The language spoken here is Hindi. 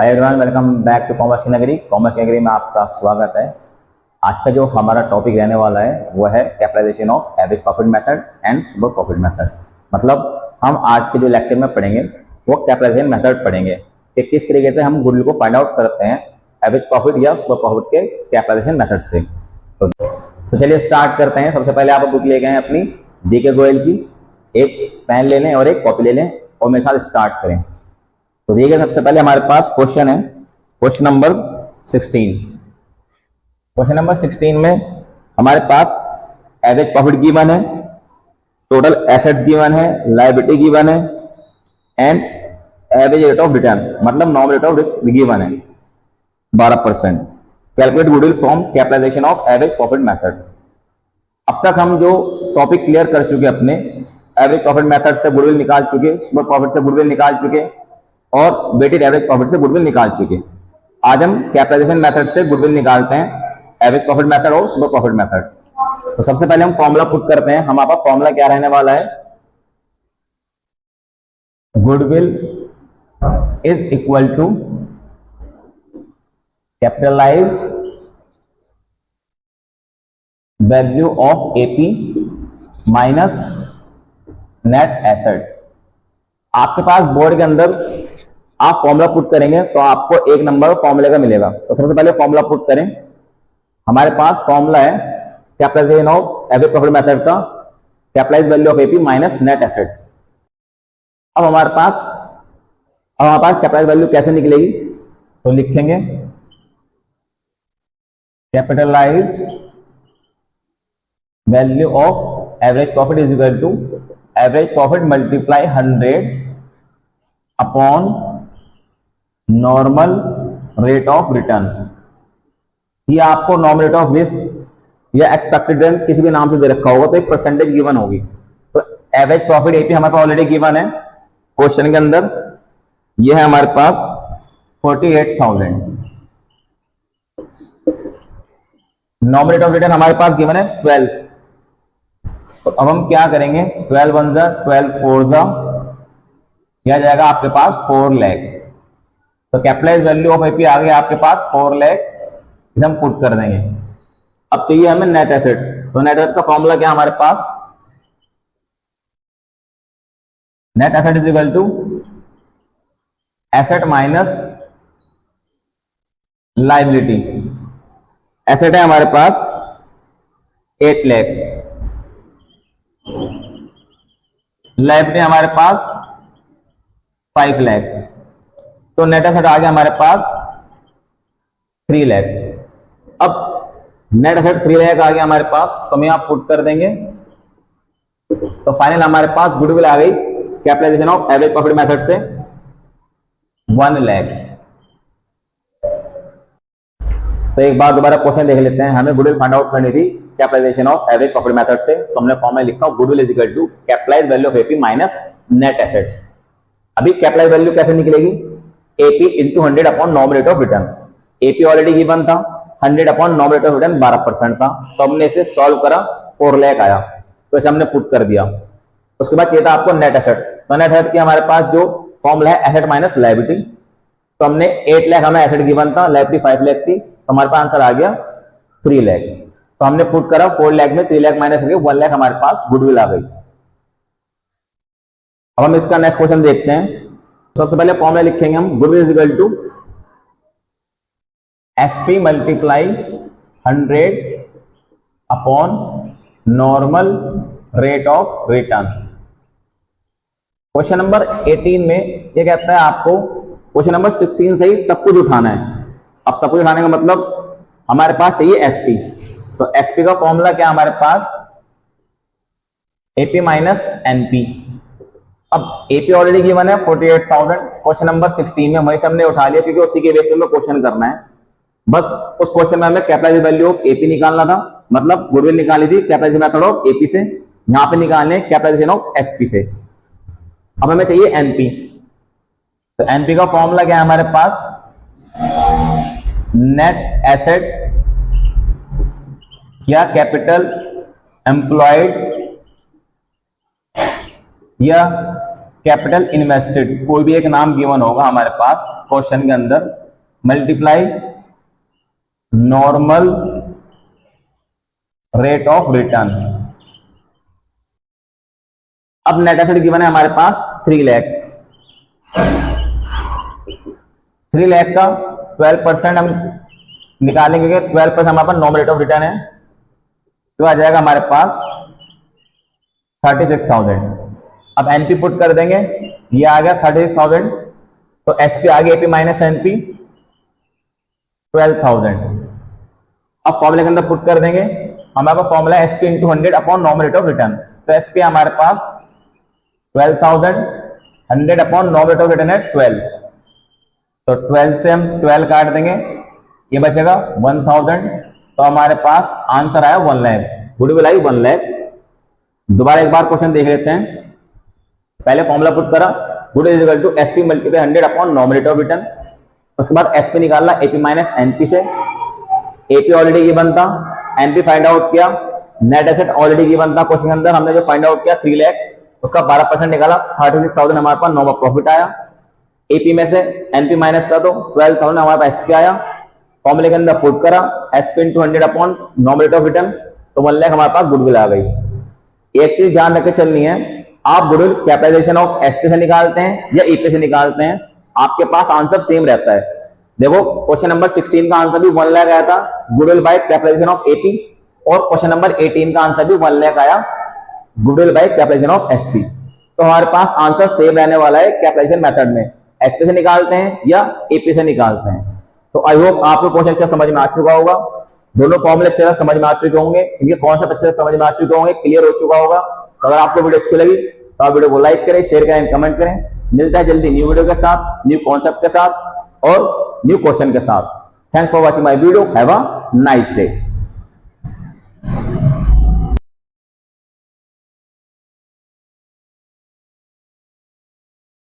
Hi everyone, welcome back to commerce की नगरी। कॉमर्स की नगरी में आपका स्वागत है। आज का जो हमारा टॉपिक रहने वाला है वो है capitalisation of average profit method and super profit method. मतलब हम आज के जो लेक्चर में पढ़ेंगे वो कैपिटलाइजेशन मेथड पढ़ेंगे कि किस तरीके से हम गुडविल को फाइंड आउट करते हैं एवरेज प्रॉफिट या सुपर प्रॉफिट के कैपिटलाइजेशन मेथड से। तो चलिए स्टार्ट करते हैं। सबसे पहले आप बुक ले गए अपनी डीके गोयल की, एक पेन ले लें और एक कॉपी ले लें और मेरे साथ स्टार्ट करें। तो देखिए, सबसे पहले हमारे पास क्वेश्चन है, क्वेश्चन नंबर 16। क्वेश्चन नंबर 16 में हमारे पास एवरेज प्रॉफिट गिवन है, टोटल एसेट्स गिवन है, लायबिलिटी गिवन है and average rate of return मतलब normal rate of risk given है 12%। Calculate goodwill from capitalisation of average profit method. अब तक हम जो टॉपिक क्लियर कर चुके अपने, एवरेज प्रॉफिट मेथड से गुडविल निकाल चुके, सुपर प्रॉफिट से गुडविल निकाल चुके और वेटेड एवरेज प्रॉफिट से गुडविल निकाल चुके। आज हम कैपिटलाइजेशन मेथड से गुडविल निकालते हैं, एवरेज प्रॉफिट मेथड और सुपर प्रॉफिट मेथड। तो सबसे पहले हम फॉर्मूला पुट करते हैं। हमारा फॉर्मूला क्या रहने वाला है? Goodwill is equal to capitalised value of AP minus net assets. आपके पास बोर्ड के अंदर आप फॉर्मूला पुट करेंगे तो आपको एक नंबर फॉर्मूले का मिलेगा। तो सबसे पहले फॉर्मूला पुट करें। हमारे पास फॉर्मूला है capitalisation of average profit method का, capitalised value of AP minus net assets. अब हमारे पास कैपिटलाइज्ड वैल्यू कैसे निकलेगी? तो लिखेंगे capitalised value of average profit is equal to average profit multiply 100 upon normal rate of return. ये आपको नॉर्मल रेट ऑफ रिस्क या एक्सपेक्टेड रिटर्न किसी भी नाम से दे रखा होगा तो एक परसेंटेज गिवन होगी। तो एवरेज प्रॉफिट एपी हमारे पास ऑलरेडी गिवन है क्वेश्चन के अंदर। ये है हमारे पास 48,000। नॉर्मल रेट ऑफ रिटर्न हमारे पास गिवन है 12। तो अब हम क्या करेंगे? 12 1 जा 12 4 जा, यह जाएगा आपके पास 4 लाख। तो कैपिटलाइज्ड वैल्यू ऑफ एपी आ गया आपके पास 4 लाख, इसे हम पुट कर देंगे। अब चाहिए हमें नेट एसेट्स। तो नेट एसेट का फॉर्मूला क्या है हमारे पास? Net asset is equal to asset minus liability. Asset है हमारे पास 8 लाख, लायबिलिटी हमारे पास 5 लाख। तो नेट एसेट आ गया हमारे पास 3 लाख। अब नेट एसेट 3 लाख आ गया हमारे पास, तो हम यहां पुट कर देंगे। तो फाइनल हमारे पास गुडविल आ गई capitalisation of average profit method से 1 लाख। तो एक बार दोबारा क्वेश्चन देख लेते हैं। हमें गुडविल फाइंड आउट करनी थी capitalisation of average profit method से। तो हमने फॉर्मूला लिखा goodwill is equal to capitalised value of AP minus net assets. अभी कैपिटलाइज्ड वैल्यू कैसे निकलेगी? AP into 100 upon normal rate of return. AP already given था, 100 upon normal rate of return 12% था। तो हमने इसे सॉल्व करा, 4 लाख आया, तो इसे हमने पुट कर दिया। उसके बाद चाहिए था आपको नेट एसेट। तो नेट एसेट की हमारे पास जो फॉर्मूला है एसेट माइनस लायबिलिटी। तो हमने 8 लाख हमें एसेट गिवन था, लायबिलिटी 5 लाख थी, तो हमारे पास आंसर आ गया 3 लाख। तो हमने पुट करा 4 लाख में 3 लाख माइनस करके 1 लाख हमारे पास गुडविल आ गई। अब हम इसका नेक्स्ट क्वेश्चन देखते हैं। सबसे पहले फॉर्मूला लिखेंगे हम, goodwill is equal to SP multiply 100 upon normal rate of return. Question number 18 में ये कहता है आपको क्वेश्चन नंबर 16 से ही सब कुछ उठाना है। अब सब कुछ उठाने का मतलब हमारे पास चाहिए एसपी। तो एसपी का फॉर्मूला क्या हमारे पास? AP minus NP. अब एपी ऑलरेडी गिवन है 48,000। क्वेश्चन नंबर 16 में वही हमने उठा लिया क्योंकि उसी के बेस पे क्वेश्चन करना है। बस उस क्वेश्चन में हमें कैपिटलाइज्ड वैल्यू ऑफ एपी निकालना था, मतलब गुडविल निकाली थी कैपिटलाइजेशन मेथड ऑफ एपी से। यहां पे निकालने कैपिटलाइजेशन ऑफ एसपी से। अब हमें चाहिए एनपी। तो एनपी का फॉर्मूला क्या है हमारे पास? नेट एसेट या कैपिटल एम्प्लॉयड या कैपिटल इन्वेस्टेड, कोई भी एक नाम गिवन होगा हमारे पास क्वेश्चन के अंदर, multiply normal rate of return. अब नेट एसेट गिवन है हमारे पास 3 लाख, 3 लाख का 12% हम निकालेंगे, 12% हमारे पास नॉर्मल रेट ऑफ रिटर्न है, तो आ जाएगा हमारे पास 36,000। अब एनपी पुट कर देंगे, ये आ गया 36,000, तो एसपी आ गया एपी माइनस एनपी 12,000। अब फॉर्मूले के अंदर पुट कर देंगे, हमारे पास formula SP into 100 upon normal rate of return, तो एसपी हमारे पास 12,000, 100 upon normal rate of return है 12, तो 12 से हम 12 काट देंगे, ये बचेगा 1000, तो हमारे पास आंसर आया 1 लाख, गुडविल आई 1 लाख। दोबारा एक बार क्वेश्चन देख लेते हैं। पहले फॉर्मूला पुट करा, goodwill is equal to SP multiply 100 upon normal rate of return, उसके बाद एसपी निकालना एपी माइनस एनपी से, एपी ऑलरेडी गिवन था, एनपी फाइंड आउट किया, नेट एसेट ऑलरेडी गिवन था क्वेश्चन के अंदर, हमने जो फाइंड आउट किया 3 लाख, उसका 12% निकाला, 36,000 हमारे पास नॉर्मल प्रॉफिट आया, एपी में से एनपी माइनस कर दो, 12,000 हमारे पास एसपी आया, फॉर्मूले के अंदर पुट करा SP into 100 upon normal rate of return, तो 1 लाख हमारे पास गुडविल आ गई। एक चीज ध्यान रख के चलनी है, आप गुडविल कैपिटलाइजेशन ऑफ एसपी से निकालते हैं या ईपी से निकालते हैं, आपके पास आंसर सेम रहता है। देखो क्वेश्चन नंबर 16 का आंसर भी 1 लाख आया था goodwill by capitalisation of AP, और क्वेश्चन नंबर 18 का आंसर भी 1 लाख आया goodwill by capitalisation of SP. तो हमारे पास आंसर सेम रहने वाला है कैपिटलाइजेशन मेथड में, एसपी से निकालते हैं या एपी से निकालते हैं। तो आई होप आपको क्वेश्चन अच्छा समझ में आ चुका होगा, दोनों फॉर्मूले अच्छे से समझ में आ चुके होंगे, इनके कॉन्सेप्ट अच्छे से समझ में आ चुके होंगे, क्लियर हो चुका होगा। तो अगर आपको वीडियो अच्छी लगी तो आप वीडियो को लाइक करें, शेयर करें, कमेंट करें। मिलता है जल्दी न्यू वीडियो के साथ, न्यू कॉन्सेप्ट के साथ और न्यू क्वेश्चन के साथ। Thanks for watching my video, have a nice day.